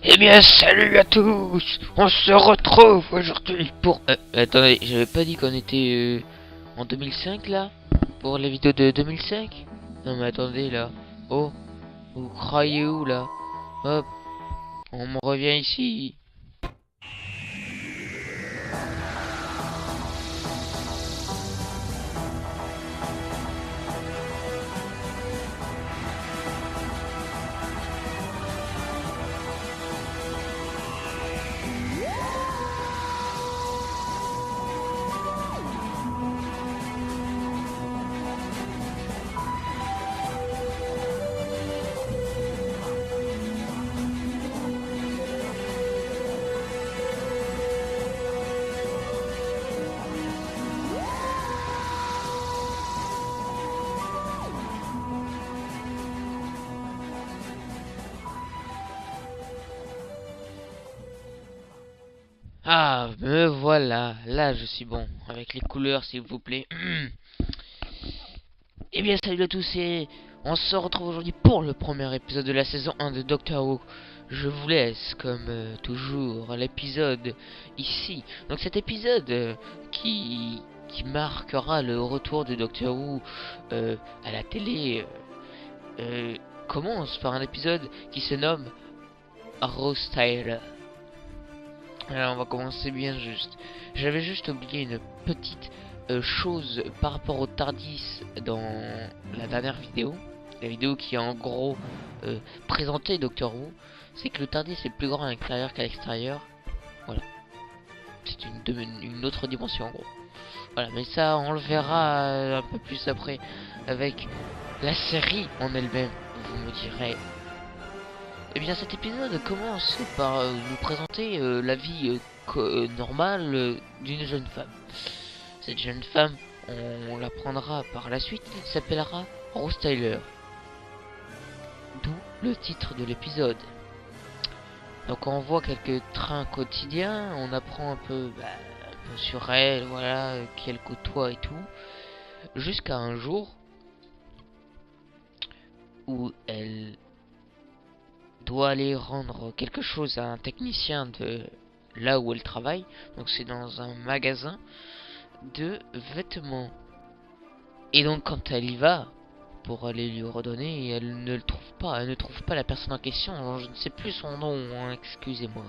Eh bien, salut à tous. On se retrouve aujourd'hui pour... attendez, j'avais pas dit qu'on était en 2005 là? Pour les vidéos de 2005? Non mais attendez là. Oh, vous croyez où là? Hop, on me revient ici. Ah, me voilà. Là, je suis bon. Avec les couleurs, s'il vous plaît. Eh bien, salut à tous et on se retrouve aujourd'hui pour le premier épisode de la saison 1 de Doctor Who. Je vous laisse, comme toujours, l'épisode ici. Donc cet épisode qui marquera le retour de Doctor Who à la télé commence par un épisode qui se nomme Rose Tyler. Alors on va commencer bien juste. J'avais juste oublié une petite chose par rapport au TARDIS dans la dernière vidéo. La vidéo qui a en gros présenté Doctor Who. C'est que le TARDIS est plus grand à l'intérieur qu'à l'extérieur. Voilà. C'est une autre dimension en gros. Voilà, mais ça on le verra un peu plus après avec la série en elle-même. Vous me direz. Eh bien cet épisode commence par nous présenter la vie normale d'une jeune femme. Cette jeune femme, on l'apprendra par la suite, s'appellera Rose Tyler. D'où le titre de l'épisode. Donc on voit quelques trains quotidiens, on apprend un peu sur elle, voilà, qu'elle côtoie et tout. Jusqu'à un jour où elle doit aller rendre quelque chose à un technicien de là où elle travaille. Donc c'est dans un magasin de vêtements. Et donc quand elle y va pour aller lui redonner, elle ne le trouve pas. Elle ne trouve pas la personne en question. Alors, je ne sais plus son nom, hein, excusez-moi.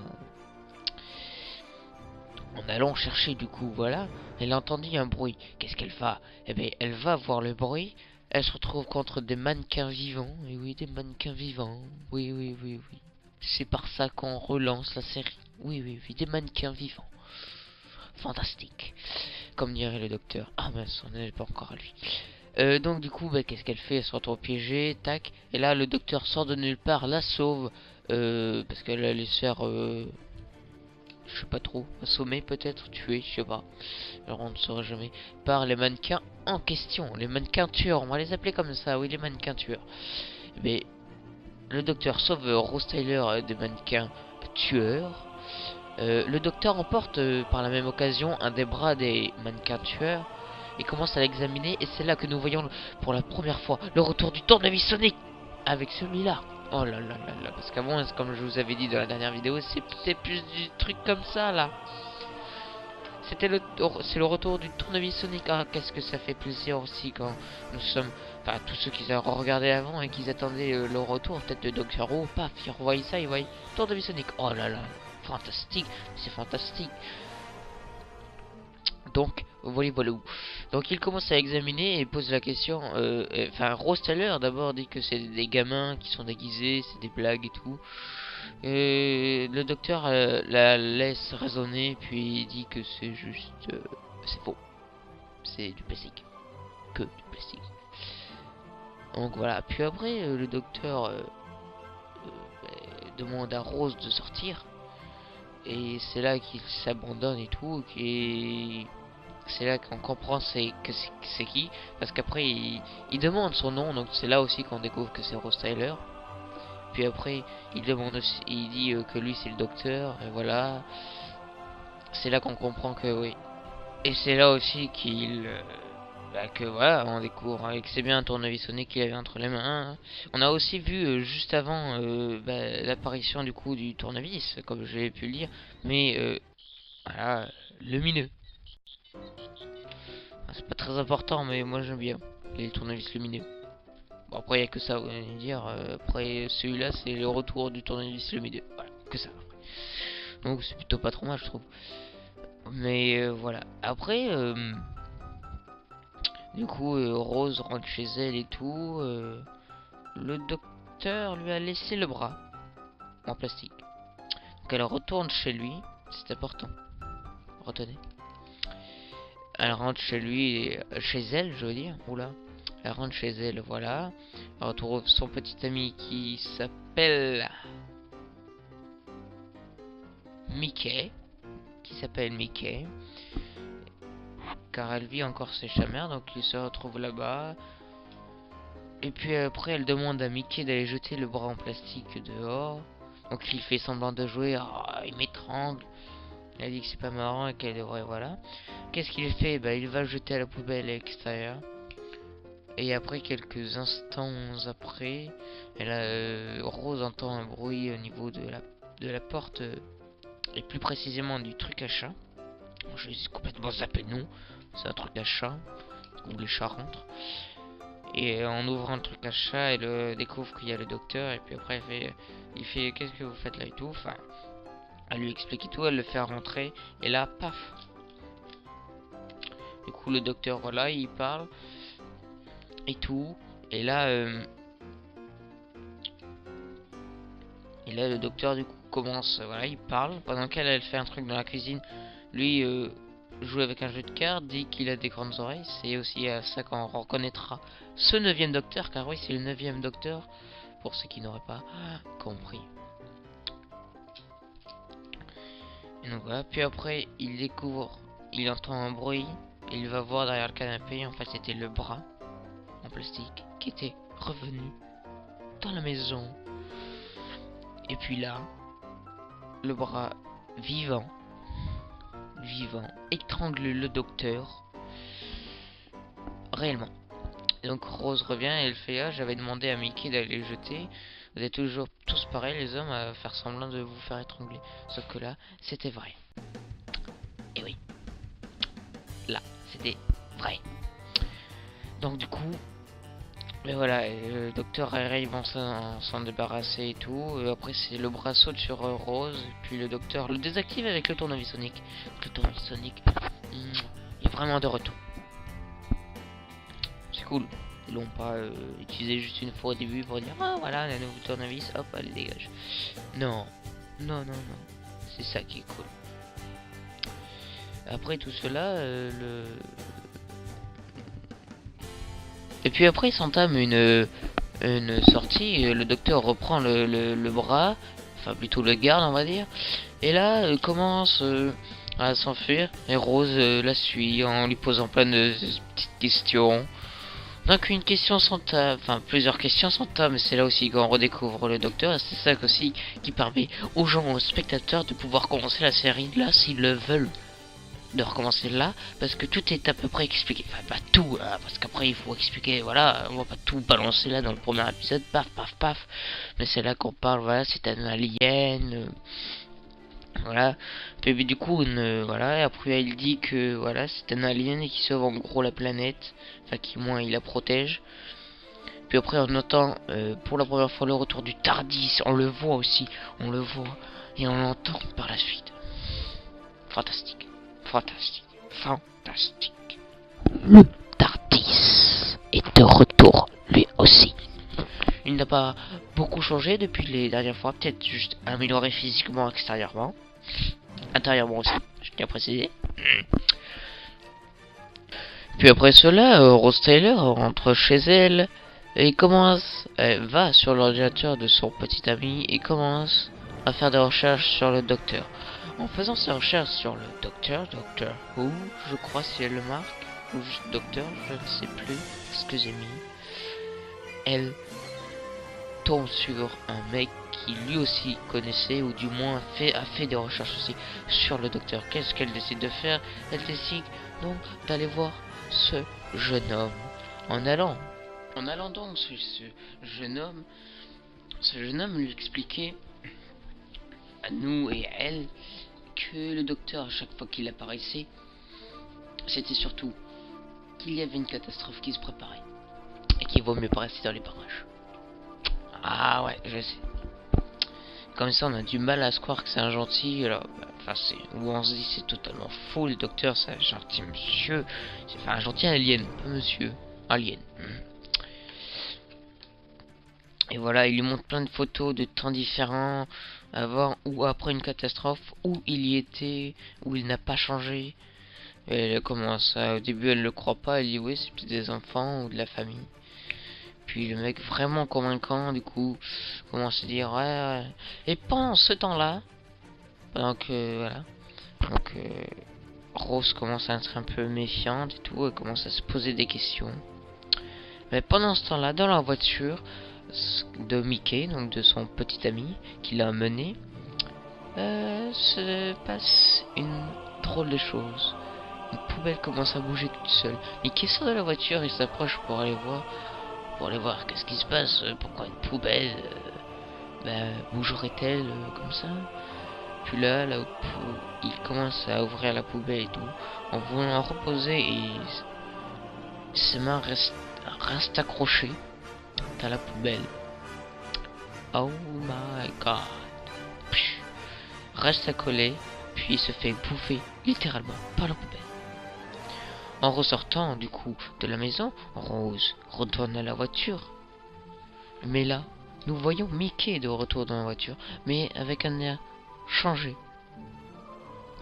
En allant chercher du coup, voilà, elle entendit un bruit. Qu'est-ce qu'elle va? Eh bien, elle va voir le bruit. Elle se retrouve contre des mannequins vivants. Et oui, des mannequins vivants. Oui, oui, oui, oui. C'est par ça qu'on relance la série. Oui, oui, oui, des mannequins vivants. Fantastique. Comme dirait le docteur. Ah mince, on n'est pas encore à lui. Donc du coup, qu'est-ce qu'elle fait? Elle se retrouve piégée, tac. Et là, le docteur sort de nulle part, la sauve. Parce qu'elle allait se faire... je sais pas trop. Assommer peut-être, tuer, je sais pas. Alors on ne saura jamais. Par les mannequins en question. Les mannequins tueurs, on va les appeler comme ça. Oui, les mannequins tueurs. Mais le docteur sauve Rose Tyler des mannequins tueurs. Le docteur emporte par la même occasion un des bras des mannequins tueurs et commence à l'examiner. Et c'est là que nous voyons pour la première fois le retour du tournevis sonique avec celui-là. Oh là là là là, parce qu'avant, comme je vous avais dit dans la dernière vidéo, c'était plus du truc comme ça là. C'est le retour du tournevis sonique. Ah, qu'est-ce que ça fait plaisir aussi quand nous sommes, enfin tous ceux qui ont regardé avant et qui attendaient le retour peut-être de Doctor Who, paf, ils revoient ça, ils voient tournevis sonique. Oh là là, fantastique, c'est fantastique. Donc voilà, voilà. Donc il commence à examiner et pose la question. Enfin, Rose Tyler d'abord dit que c'est des gamins qui sont déguisés, c'est des blagues et tout. Le docteur la laisse raisonner, puis il dit que c'est juste... c'est faux. C'est du plastique. Que du plastique. Donc voilà. Puis après, le docteur demande à Rose de sortir. Et c'est là qu'il s'abandonne et tout. Et c'est là qu'on comprend c'est qui. Parce qu'après, il demande son nom. Donc c'est là aussi qu'on découvre que c'est Rose Tyler. Puis après, il demande aussi, il dit que lui c'est le docteur, et voilà. C'est là qu'on comprend que oui. Et c'est là aussi qu'il bah, que voilà, on découvre que c'est bien un tournevis sonique qu'il avait entre les mains. On a aussi vu juste avant bah, l'apparition du coup du tournevis, comme j'ai pu le dire, mais voilà, lumineux. Enfin, c'est pas très important, mais moi j'aime bien les tournevis lumineux. Bon, après, il n'y a que ça, vous allez me dire. Après, celui-là, c'est le retour du tournevis lumineux. Voilà, que ça. Donc, c'est plutôt pas trop mal, je trouve. Mais voilà. Après, du coup, Rose rentre chez elle et tout. Le docteur lui a laissé le bras en plastique. Donc, elle retourne chez lui. C'est important. Retenez. Elle rentre chez lui, chez elle, je veux dire. Oula. Elle rentre chez elle, voilà. Elle retrouve son petit ami qui s'appelle Mickey. Car elle vit encore chez sa mère, donc il se retrouve là-bas. Et puis après, elle demande à Mickey d'aller jeter le bras en plastique dehors. Donc il fait semblant de jouer, il m'étrangle. Elle dit que c'est pas marrant et qu'elle devrait, voilà. Qu'est-ce qu'il fait? Bah, il va le jeter à la poubelle à l'extérieur. Et après, quelques instants après, Rose entend un bruit au niveau de la porte, et plus précisément du truc à chat. Je suis complètement zappé de nom. C'est un truc à chat, où les chats rentrent. Et en ouvrant le truc à chat, elle découvre qu'il y a le docteur. Et puis après, il fait qu'est-ce que vous faites là et tout. Enfin, elle lui explique tout, elle le fait rentrer. Et là, paf. Du coup, le docteur, voilà, il parle. Et tout. Et là, le docteur, du coup, commence. Voilà, il parle. Pendant qu'elle, elle fait un truc dans la cuisine. Lui, joue avec un jeu de cartes, dit qu'il a des grandes oreilles. C'est aussi à ça qu'on reconnaîtra ce 9e docteur, car oui, c'est le 9e docteur, pour ceux qui n'auraient pas compris. Et donc voilà, puis après, il découvre, il entend un bruit, et il va voir derrière le canapé, en fait c'était le bras en plastique qui était revenu dans la maison. Et puis là, le bras vivant étrangle le docteur réellement. Et donc Rose revient et elle fait j'avais demandé à Mickey d'aller jeter. Vous êtes toujours tous pareils les hommes à faire semblant de vous faire étrangler. Sauf que là, c'était vrai. Et oui. Là, c'était vrai. Donc du coup, mais voilà, le docteur arrive à s'en débarrasser et tout. Et après, c'est le bras saute sur Rose. Et puis le docteur le désactive avec le tournevis sonique. Le tournevis sonique est vraiment de retour. C'est cool. Ils l'ont pas utilisé juste une fois au début pour dire voilà, un nouveau tournevis, hop, allez, dégage. Non. C'est ça qui est cool. Après tout cela, Et puis après, il s'entame une sortie. Le docteur reprend le bras, enfin plutôt le garde, on va dire. Et là, commence à s'enfuir. Et Rose la suit en lui posant plein de petites questions. Donc une question s'entame, enfin plusieurs questions s'entament. Mais c'est là aussi qu'on redécouvre le docteur. Et c'est ça aussi qui permet aux gens, aux spectateurs, de pouvoir commencer la série là s'ils le veulent. De recommencer là, parce que tout est à peu près expliqué, enfin pas tout, hein, parce qu'après il faut expliquer, voilà, on va pas tout balancer là dans le premier épisode, paf, mais c'est là qu'on parle, voilà, c'est un alien, voilà, puis du coup, voilà, et après il dit que, voilà, c'est un alien et qui sauve en gros la planète, enfin qui moins il la protège, puis après on entend pour la première fois le retour du Tardis, on le voit aussi, et on l'entend par la suite, fantastique. Le Tardis est de retour, lui aussi. Il n'a pas beaucoup changé depuis les dernières fois, peut-être juste amélioré physiquement extérieurement. Intérieurement aussi, je tiens à préciser. Puis après cela, Rose Taylor rentre chez elle et elle va sur l'ordinateur de son petit ami et commence à faire des recherches sur le docteur. En faisant ses recherches sur le docteur Who, je crois si elle le marque, ou juste docteur, je ne sais plus ce que j'ai mis, elle tombe sur un mec qui lui aussi connaissait, ou du moins a fait des recherches aussi sur le docteur. Qu'est-ce qu'elle décide de faire? Elle décide donc d'aller voir ce jeune homme, en allant donc jeune homme, ce jeune homme lui expliquait à nous et à elle que le docteur, à chaque fois qu'il apparaissait, c'était surtout qu'il y avait une catastrophe qui se préparait et qu'il vaut mieux pas rester dans les parages. Ah ouais, je sais. Comme ça, on a du mal à se croire que c'est un gentil. Alors, enfin, c'est où on se dit c'est totalement faux. Le docteur, c'est un gentil monsieur. C'est enfin un gentil alien, pas monsieur. Alien. Et voilà, il lui montre plein de photos de temps différents, avant ou après une catastrophe, où il y était, où il n'a pas changé. Et elle commence à, au début, elle le croit pas. Elle dit oui, c'est peut-être des enfants ou de la famille. Puis le mec vraiment convaincant, du coup, commence à dire ouais. Et pendant ce temps-là, pendant que voilà, donc Rose commence à être un peu méfiante et tout, elle commence à se poser des questions. Mais pendant ce temps-là, dans la voiture de Mickey, donc de son petit ami qui l'a emmené, se passe une drôle de chose. Une poubelle commence à bouger toute seule. Mickey sort de la voiture et s'approche pour aller voir qu'est-ce qui se passe, pourquoi une poubelle bougerait-elle comme ça. Puis là où il commence à ouvrir la poubelle et tout, en voulant reposer, et ses mains restent accrochées à la poubelle. Oh my god. Reste accolé, puis il se fait bouffer littéralement par la poubelle. En ressortant du coup de la maison, Rose retourne à la voiture. Mais là, nous voyons Mickey de retour dans la voiture, mais avec un air changé.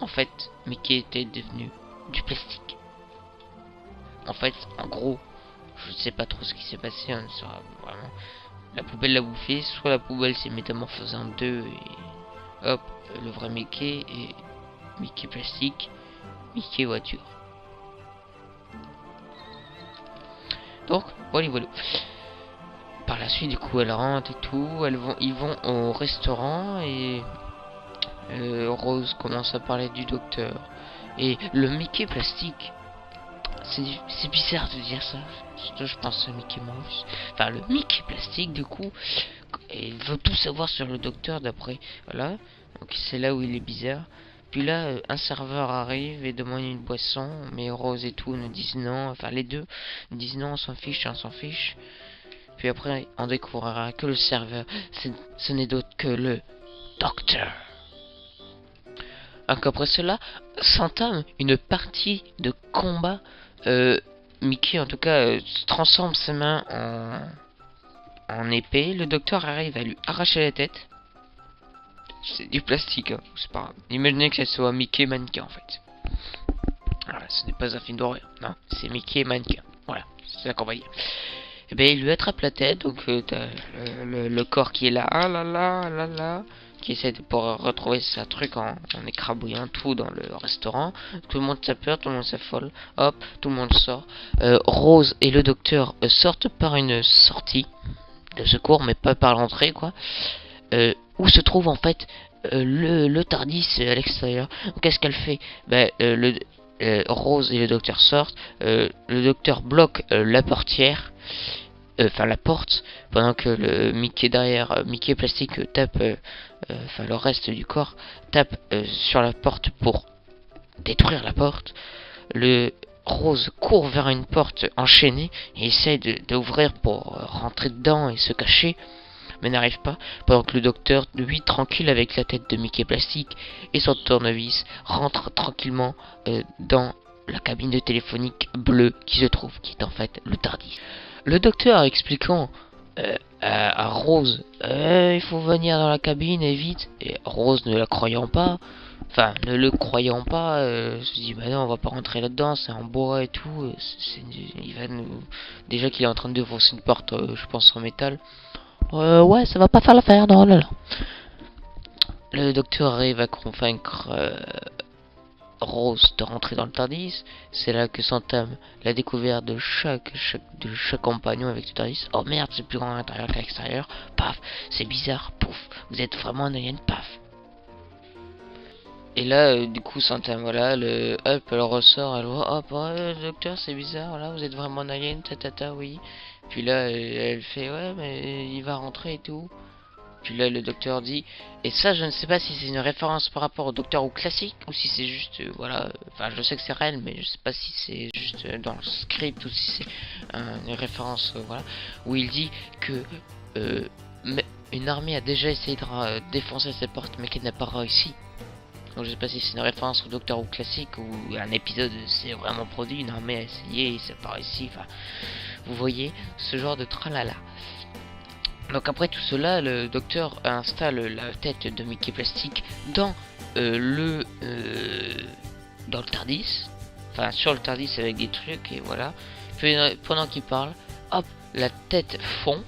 En fait, Mickey était devenu du plastique. En fait, en gros, je ne sais pas trop ce qui s'est passé, on ne saura vraiment. La poubelle l'a bouffé, soit la poubelle s'est métamorphosée en deux, et hop, le vrai Mickey, et Mickey plastique, Mickey voiture. Donc, voilà. Par la suite, du coup, elle rentre et tout, ils vont au restaurant, et Rose commence à parler du docteur. Et le Mickey plastique, c'est bizarre de dire ça. Je pense à Mickey Mouse. Enfin, le Mickey plastique, du coup, il veut tout savoir sur le docteur d'après. Voilà. Donc c'est là où il est bizarre. Puis là, un serveur arrive et demande une boisson, mais Rose et tout nous disent non. Enfin, les deux disent non, on s'en fiche. Puis après, on découvrira que le serveur, ce n'est d'autre que le docteur. Donc après cela, s'entame une partie de combat. Mickey, en tout cas, transforme ses mains en épée. Le docteur arrive à lui arracher la tête. C'est du plastique, hein. C'est pas grave. Imaginez que ça soit Mickey mannequin en fait. Voilà, ce n'est pas un film d'horreur, non, c'est Mickey mannequin. Voilà, c'est ça qu'on va dire. Et bien il lui attrape la tête, donc t'as le corps qui est là, ah là là, qui essaie de pouvoir retrouver sa truc en écrabouillant tout dans le restaurant. Tout le monde a peur, tout le monde s'affole. Hop, tout le monde sort. Rose et le docteur sortent par une sortie de secours, mais pas par l'entrée, quoi. Où se trouve en fait le Tardis à l'extérieur. Qu'est-ce qu'elle fait? Rose et le docteur sortent. Le docteur bloque la portière. Enfin la porte, pendant que le Mickey derrière, Mickey plastique tape, enfin le reste du corps tape sur la porte pour détruire la porte. Le Rose court vers une porte enchaînée et essaie d'ouvrir pour rentrer dedans et se cacher, mais n'arrive pas, pendant que le docteur, lui, tranquille avec la tête de Mickey plastique et son tournevis, rentre tranquillement dans la cabine téléphonique bleue qui est en fait le Tardis. Le docteur expliquant à Rose, il faut venir dans la cabine et vite, et Rose ne le croyant pas, se dit bah non, on va pas rentrer là-dedans, c'est en bois et tout, il va nous... Déjà qu'il est en train de défoncer une porte, je pense en métal. Ouais, ça va pas faire l'affaire, non, là. Le docteur arrive à convaincre Rose de rentrer dans le Tardis. C'est là que s'entame la découverte de chaque compagnon avec le Tardis. Oh merde, c'est plus grand à l'intérieur qu'à l'extérieur. Paf, c'est bizarre, pouf, vous êtes vraiment un alien, paf. Et là, du coup, Santa, voilà, hop, elle ressort, elle voit, hop, ouais, docteur, c'est bizarre, là, vous êtes vraiment un alien, tatata, oui. Puis là, elle fait, ouais, mais il va rentrer et tout. Puis là, le docteur dit, et ça, je ne sais pas si c'est une référence par rapport au docteur ou classique, ou si c'est juste, voilà, enfin, je sais que c'est réel, mais je sais pas si c'est juste dans le script, ou si c'est une référence, voilà, où il dit que une armée a déjà essayé de défoncer cette porte, mais qu'elle n'a pas réussi. Donc je sais pas si c'est une référence au Docteur Who classique ou un épisode c'est vraiment produit, une armée a essayé et ça part ici, enfin vous voyez ce genre de tralala. Donc après tout cela, le docteur installe la tête de Mickey Plastique dans dans le TARDIS, enfin sur le TARDIS avec des trucs et voilà. Puis pendant qu'il parle, hop, la tête fond.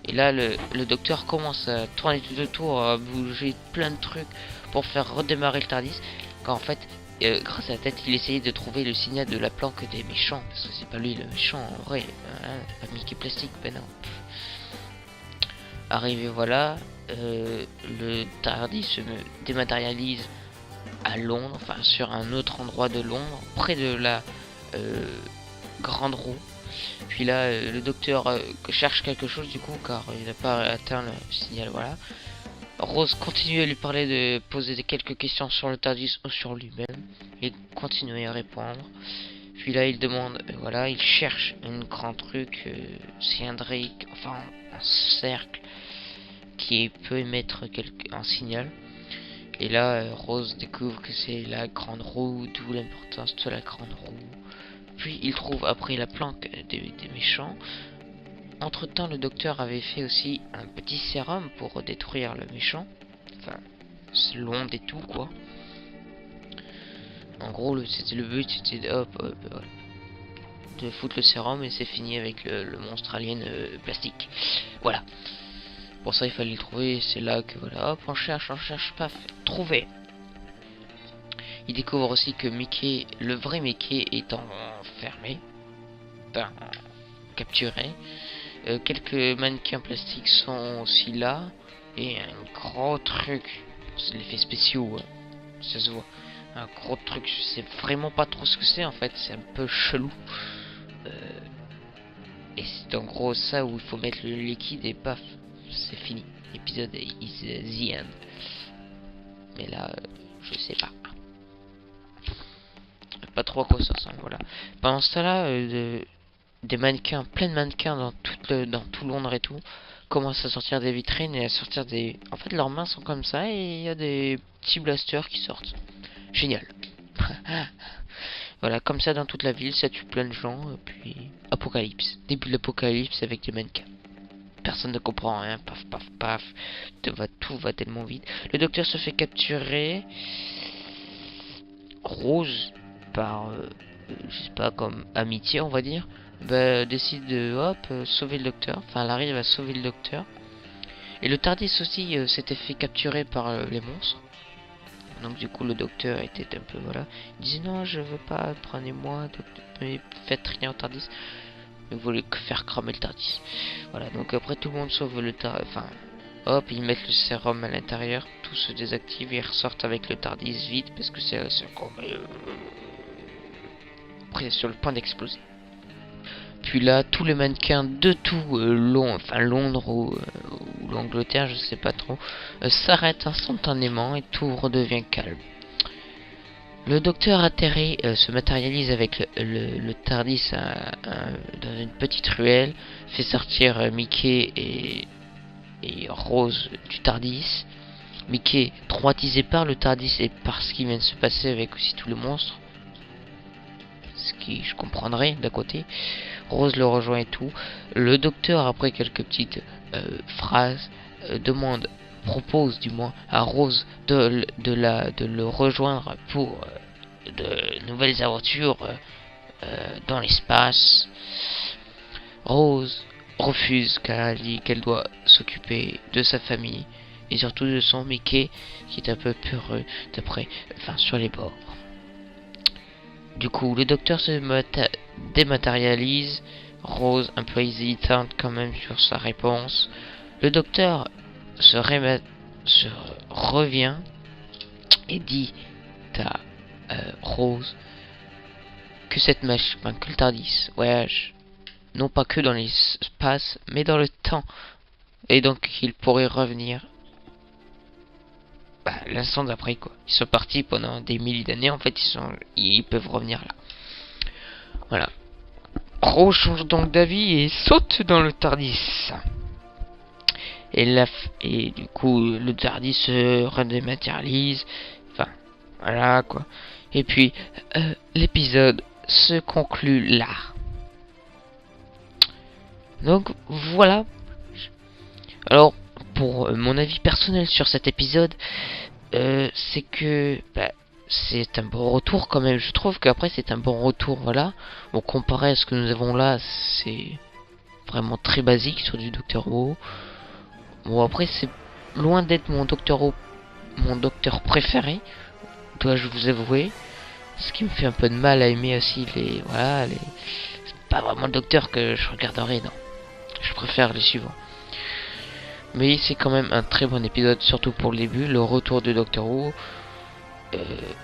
Et là, le docteur commence à tourner tout autour, à bouger plein de trucs pour faire redémarrer le TARDIS. Quand en fait, grâce à la tête, il essayait de trouver le signal de la planque des méchants. Parce que c'est pas lui le méchant en vrai. Hein, pas Mickey Plastique, ben non. Arrivé, voilà. Le TARDIS se dématérialise à Londres, enfin sur un autre endroit de Londres, près de la grande roue. Puis là, le docteur cherche quelque chose du coup, car il n'a pas atteint le signal, voilà. Rose continue à lui parler, de poser quelques questions sur le TARDIS ou sur lui-même. Il continue à répondre. Puis là, il demande, voilà, il cherche un grand truc cylindrique, enfin un cercle, qui peut émettre un signal. Et là, Rose découvre que c'est la grande roue, d'où l'importance de la grande roue. Puis il trouve après la planque des méchants. Entre temps, le docteur avait fait aussi un petit sérum pour détruire le méchant. Enfin, c'est l'onde et tout quoi. En gros, c'était le but, c'était hop, de foutre le sérum et c'est fini avec le monstre alien plastique. Voilà. Pour ça, il fallait le trouver. C'est là que voilà, hop, on cherche, paf, trouvé. Il découvre aussi que Mickey, le vrai Mickey, est enfermé, enfin, capturé. Quelques mannequins plastiques sont aussi là. Et un gros truc. C'est l'effet spéciaux. Ça se voit. Un gros truc. Je sais vraiment pas trop ce que c'est en fait. C'est un peu chelou. Et c'est en gros ça où il faut mettre le liquide et paf. C'est fini. L'épisode is the end. Mais là, je sais pas. Pas trop à quoi ça ressemble. Voilà. Pendant ce temps-là, des mannequins, plein de mannequins dans tout Londres et tout, commencent à sortir des vitrines et à sortir des... En fait, leurs mains sont comme ça et il y a des petits blasters qui sortent. Génial. Voilà, comme ça dans toute la ville, ça tue plein de gens, puis... Apocalypse. Début de l'apocalypse avec des mannequins. Personne ne comprend rien, paf, paf, paf. Tout va tellement vite. Le docteur se fait capturer. Rose, par... je sais pas, comme amitié, on va dire, décide de sauver le docteur. Enfin, elle arrive à sauver le docteur. Et le TARDIS aussi s'était fait capturer par les monstres. Donc du coup le docteur était un peu voilà. Il disait non, je veux pas, prenez-moi, faites rien au TARDIS. Il voulait faire cramer le TARDIS. Voilà, donc après tout le monde sauve le TARDIS. Enfin, hop, ils mettent le sérum à l'intérieur, tout se désactive et ils ressortent avec le TARDIS vide parce que c'est comme après sur le point d'exploser. Puis là, tous les mannequins de tout Londres ou l'Angleterre, je sais pas trop, s'arrêtent instantanément et tout redevient calme. Le docteur atterrit, se matérialise avec le TARDIS dans une petite ruelle, fait sortir Mickey et Rose du TARDIS. Mickey, traumatisé par le TARDIS et par ce qui vient de se passer avec aussi tous les monstres, ce qui je comprendrais d'un côté. Rose le rejoint et tout. Le docteur, après quelques petites phrases, propose du moins à Rose de le rejoindre pour de nouvelles aventures dans l'espace. Rose refuse car elle dit qu'elle doit s'occuper de sa famille et surtout de son Mickey qui est un peu peureux sur les bords. Du coup, le docteur se dématérialise. Rose, un peu hésitante quand même sur sa réponse. Le docteur se revient et dit à Rose que cette machine, enfin, que le Tardis voyage non pas que dans l'espace, mais dans le temps, et donc il pourrait revenir l'instant d'après quoi. Ils sont partis pendant des milliers d'années, en fait ils peuvent revenir là. Voilà. Rose change donc d'avis et saute dans le Tardis. Et du coup le Tardis se redématérialise. Enfin voilà quoi. Et puis l'épisode se conclut là. Donc voilà. Alors pour mon avis personnel sur cet épisode, c'est que c'est un bon retour quand même. Je trouve qu'après c'est un bon retour, voilà. Bon, comparé à ce que nous avons là, c'est vraiment très basique sur du Docteur Who. Bon, après c'est loin d'être mon Docteur Who, mon docteur préféré, dois-je vous avouer. Ce qui me fait un peu de mal à aimer aussi c'est pas vraiment le docteur que je regarderai, non. Je préfère les suivants. Mais c'est quand même un très bon épisode, surtout pour le début, le retour de Doctor Who.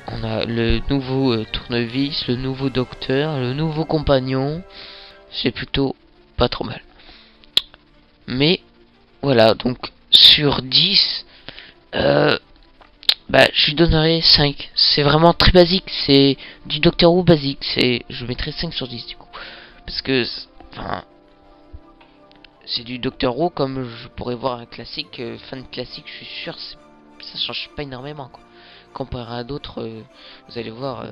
On a le nouveau tournevis, le nouveau docteur, le nouveau compagnon. C'est plutôt pas trop mal. Mais voilà, donc sur 10, je lui donnerais 5. C'est vraiment très basique, c'est du Doctor Who basique. Je mettrais 5 sur 10 du coup. Parce que, enfin, c'est du Doctor Who comme je pourrais voir un classique, fan classique, je suis sûr, ça change pas énormément quoi. Comparé à d'autres, vous allez voir,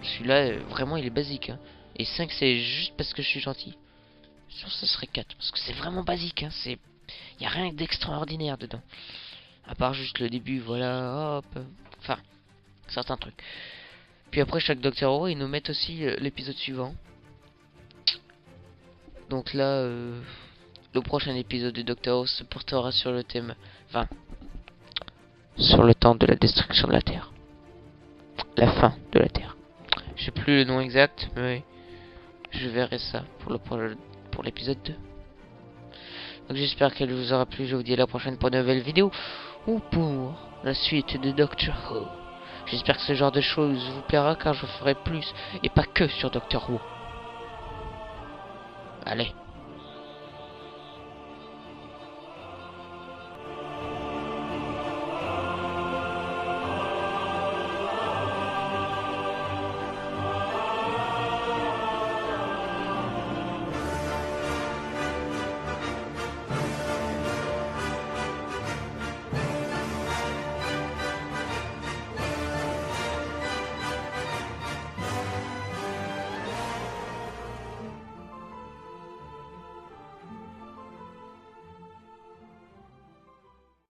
celui-là, vraiment il est basique. Hein. Et 5 c'est juste parce que je suis gentil. Sûr ça serait 4, parce que c'est vraiment basique. Hein. Y a rien d'extraordinaire dedans. À part juste le début, voilà, hop. Enfin, certains trucs. Puis après chaque Doctor Who, ils nous mettent aussi l'épisode suivant. Donc là, le prochain épisode de Doctor Who se portera sur le thème, enfin, sur le temps de la destruction de la Terre. La fin de la Terre. Je sais plus le nom exact, mais je verrai ça pour l'épisode 2. Donc j'espère qu'elle vous aura plu. Je vous dis à la prochaine pour une nouvelle vidéo ou pour la suite de Doctor Who. J'espère que ce genre de choses vous plaira car je ferai plus et pas que sur Doctor Who. Allez.